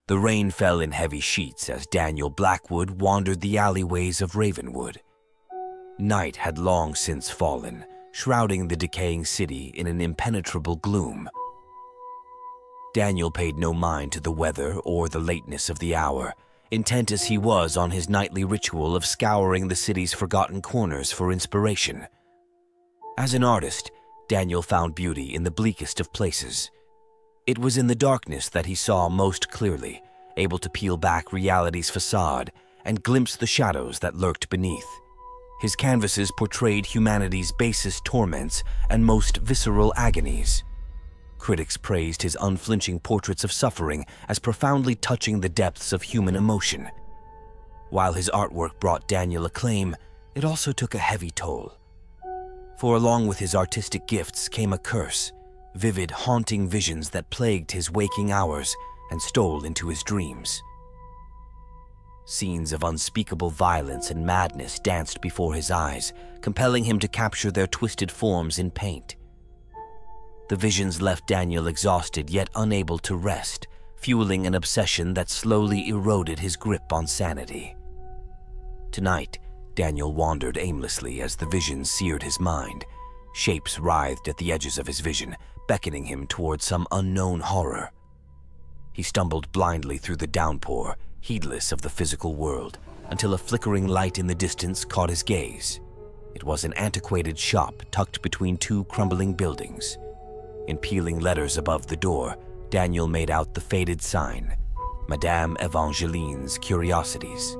The rain fell in heavy sheets as Daniel Blackwood wandered the alleyways of Ravenwood. Night had long since fallen, shrouding the decaying city in an impenetrable gloom. Daniel paid no mind to the weather or the lateness of the hour, intent as he was on his nightly ritual of scouring the city's forgotten corners for inspiration. As an artist, Daniel found beauty in the bleakest of places. It was in the darkness that he saw most clearly, able to peel back reality's facade and glimpse the shadows that lurked beneath. His canvases portrayed humanity's basest torments and most visceral agonies. Critics praised his unflinching portraits of suffering as profoundly touching the depths of human emotion. While his artwork brought Daniel acclaim, it also took a heavy toll. For along with his artistic gifts came a curse, vivid, haunting visions that plagued his waking hours and stole into his dreams. Scenes of unspeakable violence and madness danced before his eyes, compelling him to capture their twisted forms in paint. The visions left Daniel exhausted yet unable to rest, fueling an obsession that slowly eroded his grip on sanity. Tonight, Daniel wandered aimlessly as the visions seared his mind. Shapes writhed at the edges of his vision, beckoning him toward some unknown horror. He stumbled blindly through the downpour, heedless of the physical world, until a flickering light in the distance caught his gaze. It was an antiquated shop tucked between two crumbling buildings. In peeling letters above the door, Daniel made out the faded sign, Madame Evangeline's Curiosities.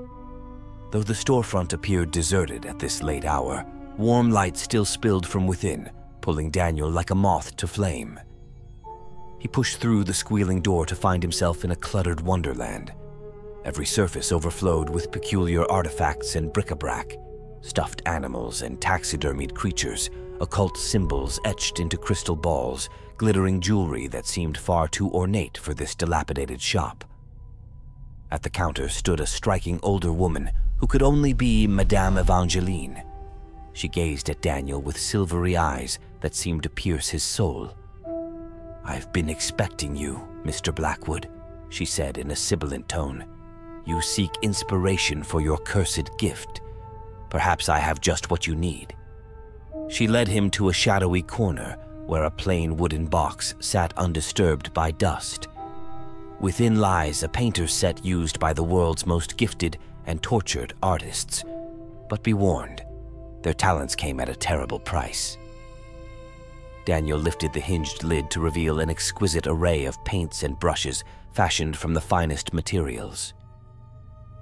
Though the storefront appeared deserted at this late hour, warm light still spilled from within, pulling Daniel like a moth to flame. He pushed through the squealing door to find himself in a cluttered wonderland. Every surface overflowed with peculiar artifacts and bric-a-brac, stuffed animals and taxidermied creatures, occult symbols etched into crystal balls, glittering jewelry that seemed far too ornate for this dilapidated shop. At the counter stood a striking older woman who could only be Madame Evangeline. She gazed at Daniel with silvery eyes that seemed to pierce his soul. "I've been expecting you, Mr. Blackwood," she said in a sibilant tone. "You seek inspiration for your cursed gift. Perhaps I have just what you need." She led him to a shadowy corner where a plain wooden box sat undisturbed by dust. Within lies a painter's set used by the world's most gifted and tortured artists. But be warned, their talents came at a terrible price. Daniel lifted the hinged lid to reveal an exquisite array of paints and brushes fashioned from the finest materials.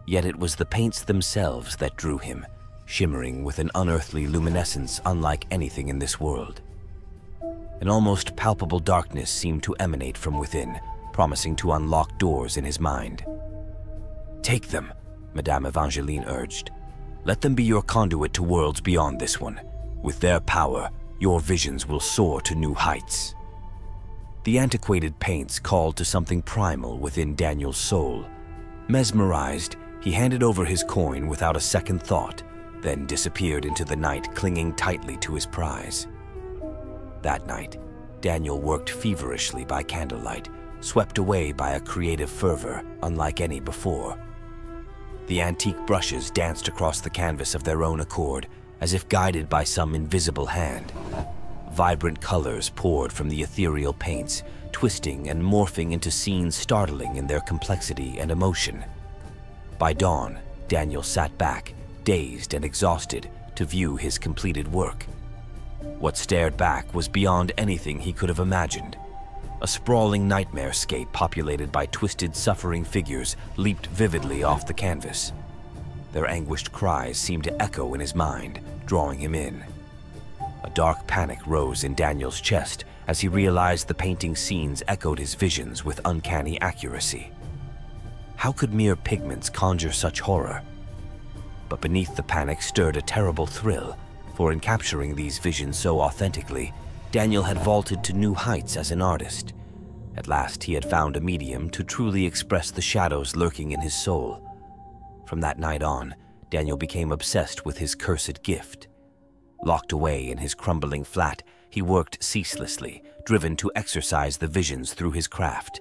Yet it was the paints themselves that drew him, shimmering with an unearthly luminescence unlike anything in this world. An almost palpable darkness seemed to emanate from within, promising to unlock doors in his mind. "Take them," Madame Evangeline urged. "Let them be your conduit to worlds beyond this one. With their power, your visions will soar to new heights." The antiquated paints called to something primal within Daniel's soul. Mesmerized, he handed over his coin without a second thought, then disappeared into the night, clinging tightly to his prize. That night, Daniel worked feverishly by candlelight, swept away by a creative fervor unlike any before. The antique brushes danced across the canvas of their own accord, as if guided by some invisible hand. Vibrant colors poured from the ethereal paints, twisting and morphing into scenes startling in their complexity and emotion. By dawn, Daniel sat back, dazed and exhausted, to view his completed work. What stared back was beyond anything he could have imagined. A sprawling nightmarescape populated by twisted, suffering figures leaped vividly off the canvas. Their anguished cries seemed to echo in his mind, drawing him in. A dark panic rose in Daniel's chest as he realized the painting scenes echoed his visions with uncanny accuracy. How could mere pigments conjure such horror? But beneath the panic stirred a terrible thrill, for in capturing these visions so authentically, Daniel had vaulted to new heights as an artist. At last he had found a medium to truly express the shadows lurking in his soul. From that night on, Daniel became obsessed with his cursed gift. Locked away in his crumbling flat, he worked ceaselessly, driven to exercise the visions through his craft.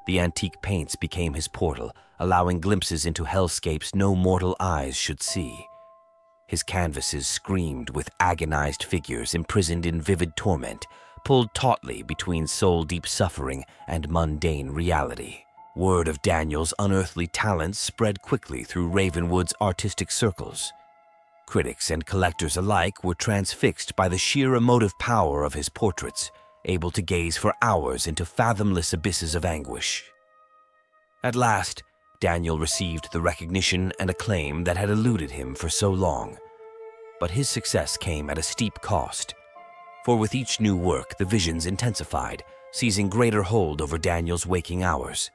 The antique paints became his portal, allowing glimpses into hellscapes no mortal eyes should see. His canvases screamed with agonized figures imprisoned in vivid torment, pulled tautly between soul-deep suffering and mundane reality. Word of Daniel's unearthly talents spread quickly through Ravenwood's artistic circles. Critics and collectors alike were transfixed by the sheer emotive power of his portraits, able to gaze for hours into fathomless abysses of anguish. At last, Daniel received the recognition and acclaim that had eluded him for so long. But his success came at a steep cost. For with each new work, the visions intensified, seizing greater hold over Daniel's waking hours.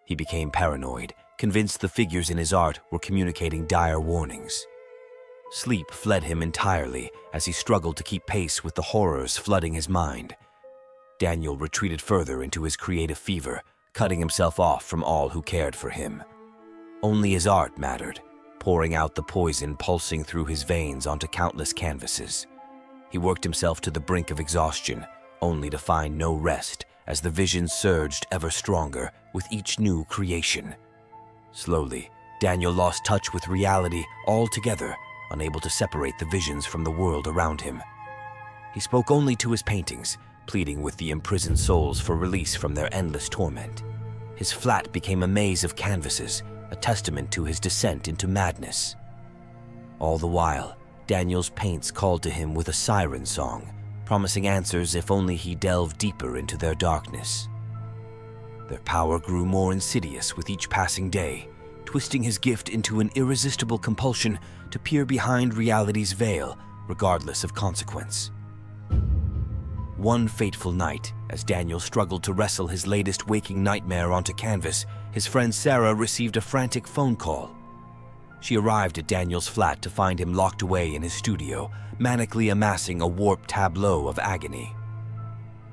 He became paranoid, convinced the figures in his art were communicating dire warnings. Sleep fled him entirely as he struggled to keep pace with the horrors flooding his mind. Daniel retreated further into his creative fever, cutting himself off from all who cared for him. Only his art mattered, pouring out the poison pulsing through his veins onto countless canvases. He worked himself to the brink of exhaustion, only to find no rest as the visions surged ever stronger with each new creation. Slowly, Daniel lost touch with reality altogether, unable to separate the visions from the world around him. He spoke only to his paintings, pleading with the imprisoned souls for release from their endless torment. His flat became a maze of canvases, a testament to his descent into madness. All the while, Daniel's paints called to him with a siren song, promising answers if only he delved deeper into their darkness. Their power grew more insidious with each passing day, twisting his gift into an irresistible compulsion to peer behind reality's veil, regardless of consequence. One fateful night, as Daniel struggled to wrestle his latest waking nightmare onto canvas, his friend Sarah received a frantic phone call. She arrived at Daniel's flat to find him locked away in his studio, manically amassing a warped tableau of agony.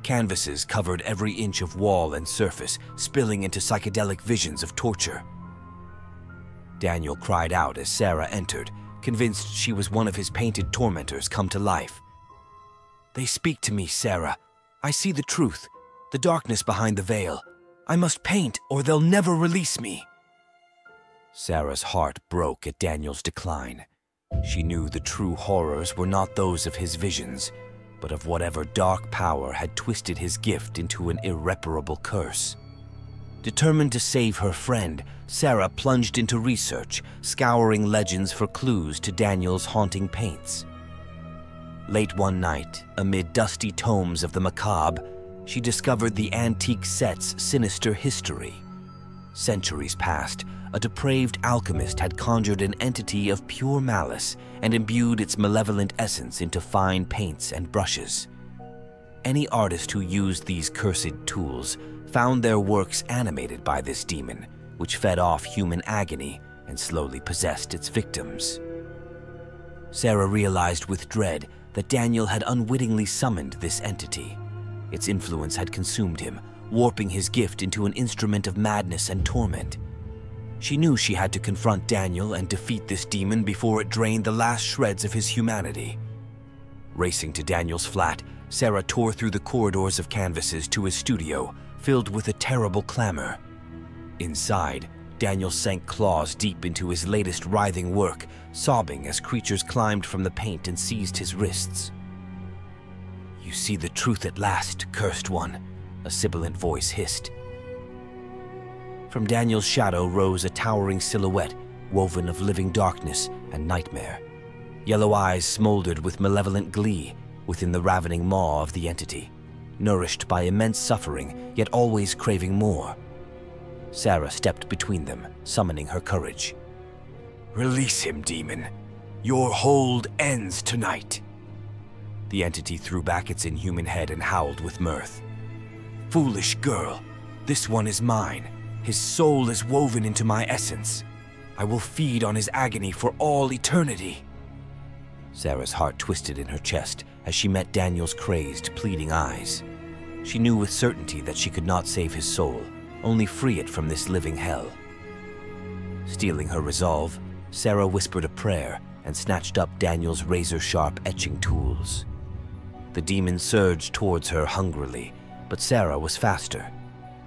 Canvases covered every inch of wall and surface, spilling into psychedelic visions of torture. Daniel cried out as Sarah entered, convinced she was one of his painted tormentors come to life. "They speak to me, Sarah. I see the truth, the darkness behind the veil. I must paint or they'll never release me." Sarah's heart broke at Daniel's decline. She knew the true horrors were not those of his visions, but of whatever dark power had twisted his gift into an irreparable curse. Determined to save her friend, Sarah plunged into research, scouring legends for clues to Daniel's haunting paints. Late one night, amid dusty tomes of the macabre, she discovered the antique set's sinister history. Centuries past, a depraved alchemist had conjured an entity of pure malice and imbued its malevolent essence into fine paints and brushes. Any artist who used these cursed tools found their works animated by this demon, which fed off human agony and slowly possessed its victims. Sarah realized with dread that Daniel had unwittingly summoned this entity. Its influence had consumed him, warping his gift into an instrument of madness and torment. She knew she had to confront Daniel and defeat this demon before it drained the last shreds of his humanity. Racing to Daniel's flat, Sarah tore through the corridors of canvases to his studio, filled with a terrible clamor. Inside, Daniel sank claws deep into his latest writhing work, sobbing as creatures climbed from the paint and seized his wrists. "You see the truth at last, cursed one," a sibilant voice hissed. From Daniel's shadow rose a towering silhouette, woven of living darkness and nightmare. Yellow eyes smoldered with malevolent glee within the ravening maw of the entity, nourished by immense suffering, yet always craving more. Sarah stepped between them, summoning her courage. "Release him, demon. Your hold ends tonight." The entity threw back its inhuman head and howled with mirth. "Foolish girl, this one is mine. His soul is woven into my essence. I will feed on his agony for all eternity." Sarah's heart twisted in her chest as she met Daniel's crazed, pleading eyes. She knew with certainty that she could not save his soul, only free it from this living hell. Steeling her resolve, Sarah whispered a prayer and snatched up Daniel's razor-sharp etching tools. The demon surged towards her hungrily, but Sarah was faster.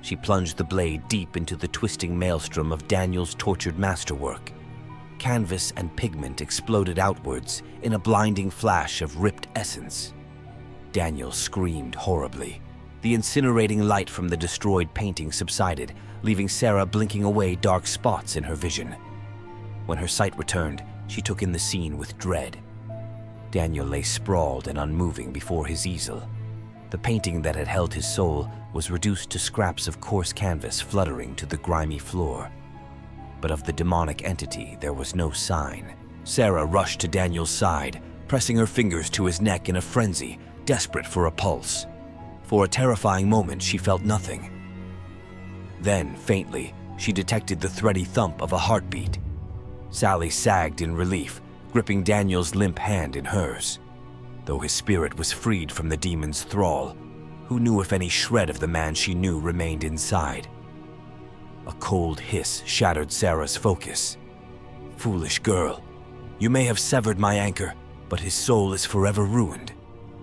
She plunged the blade deep into the twisting maelstrom of Daniel's tortured masterwork. Canvas and pigment exploded outwards in a blinding flash of ripped essence. Daniel screamed horribly. The incinerating light from the destroyed painting subsided, leaving Sarah blinking away dark spots in her vision. When her sight returned, she took in the scene with dread. Daniel lay sprawled and unmoving before his easel. The painting that had held his soul was reduced to scraps of coarse canvas fluttering to the grimy floor. But of the demonic entity, there was no sign. Sarah rushed to Daniel's side, pressing her fingers to his neck in a frenzy, desperate for a pulse. For a terrifying moment, she felt nothing. Then, faintly, she detected the thready thump of a heartbeat. Sally sagged in relief, gripping Daniel's limp hand in hers. Though his spirit was freed from the demon's thrall, who knew if any shred of the man she knew remained inside? A cold hiss shattered Sarah's focus. "Foolish girl, you may have severed my anchor, but his soul is forever ruined.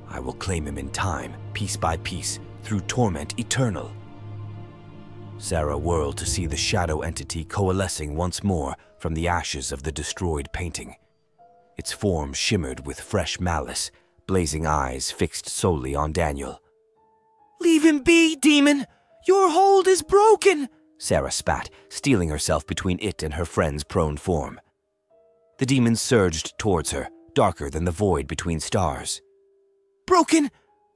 I will claim him in time, piece by piece, through torment eternal." Sarah whirled to see the shadow entity coalescing once more from the ashes of the destroyed painting. Its form shimmered with fresh malice, blazing eyes fixed solely on Daniel. "Leave him be, demon! Your hold is broken!" Sarah spat, steeling herself between it and her friend's prone form. The demon surged towards her, darker than the void between stars. "Broken?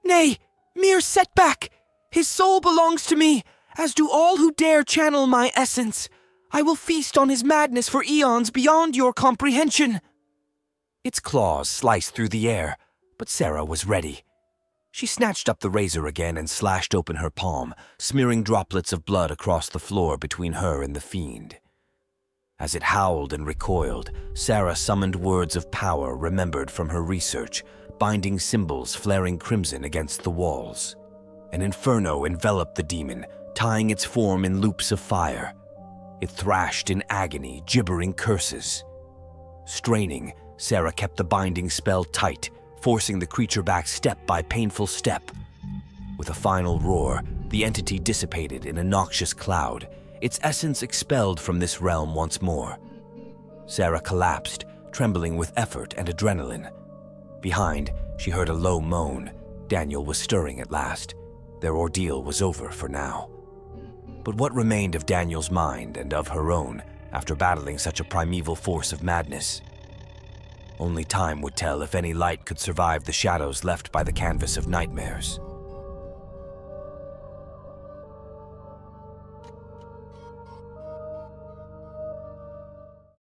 Nay, mere setback! His soul belongs to me, as do all who dare channel my essence. I will feast on his madness for eons beyond your comprehension." Its claws sliced through the air, but Sarah was ready. She snatched up the razor again and slashed open her palm, smearing droplets of blood across the floor between her and the fiend. As it howled and recoiled, Sarah summoned words of power remembered from her research, binding symbols flaring crimson against the walls. An inferno enveloped the demon, tying its form in loops of fire. It thrashed in agony, gibbering curses. Straining, Sarah kept the binding spell tight, forcing the creature back step by painful step. With a final roar, the entity dissipated in a noxious cloud, its essence expelled from this realm once more. Sarah collapsed, trembling with effort and adrenaline. Behind, she heard a low moan. Daniel was stirring at last. Their ordeal was over for now. But what remained of Daniel's mind and of her own after battling such a primeval force of madness? Only time would tell if any light could survive the shadows left by the canvas of nightmares.